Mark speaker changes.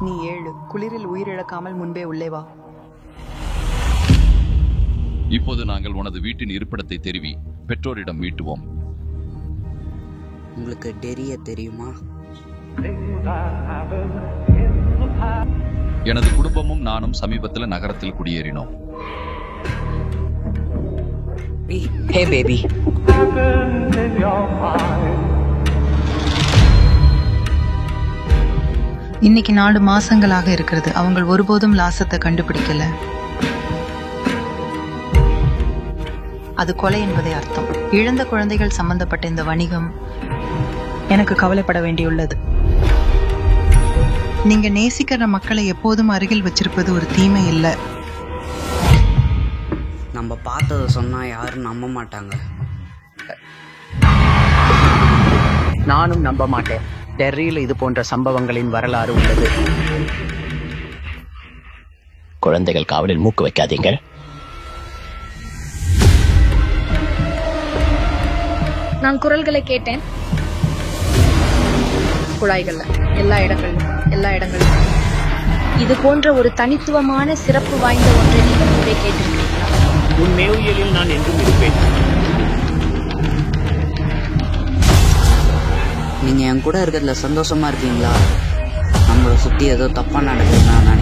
Speaker 1: நீ 7 குளிரில் உயிரிழக்காமல் முன்பே உள்ளே வா.
Speaker 2: இப்போது நாங்கள் உனது வீட்டின் இருப்பிடத்தை தெரிவி பெற்றோரிடம் மீட்டுவோம்.
Speaker 3: உங்களுக்கு டெரிய தெரியுமா?
Speaker 2: எனது குடும்பமும் நானும் சமீபத்தில் நகரத்தில் குடியேறினோம்.
Speaker 3: Hey baby.
Speaker 1: இன்னைக்கு 4 மாசங்களாக இருக்கிறது. அவங்க ஒருபோதும் லாசத்தை கண்டுபிடிக்கல. அது கொலை என்பதே அர்த்தம். இழந்த குழந்தைகள் சம்பந்தப்பட்ட இந்த வணிகம் எனக்கு கவலைப்பட வேண்டியுள்ளது. நீங்க நேசிக்கிற மக்களை எப்போதும் அருகில் வச்சிருப்பது ஒரு தீமை இல்லை.
Speaker 3: நம்ம பார்த்ததை சொன்னா யாரும் நம்ப மாட்டாங்க.
Speaker 4: நானும் நம்ப மாட்டேன். டெர்ரியில் இது போன்ற சம்பவங்களின் வரலாறு உள்ளது.
Speaker 5: குழந்தைகள் காவலில் மூக்கு வைக்காதீங்க.
Speaker 6: நான் குரல்களை கேட்டேன். குழாய்கள்ல எல்லா இடங்களிலும் இது போன்ற ஒரு தனித்துவமான சிறப்பு வாய்ந்த ஒன்றை நீங்கள் முன்பே கேட்டிருக்கிறீர்களா?
Speaker 4: உன் மேவியலில் நான் என்றும் இருப்பேன்.
Speaker 3: நீங்க என் கூட இருக்கிறதுல சந்தோஷமா இருக்கீங்களா? நம்மளை சுத்தி ஏதோ தப்பா நடக்குதுன்னு நான்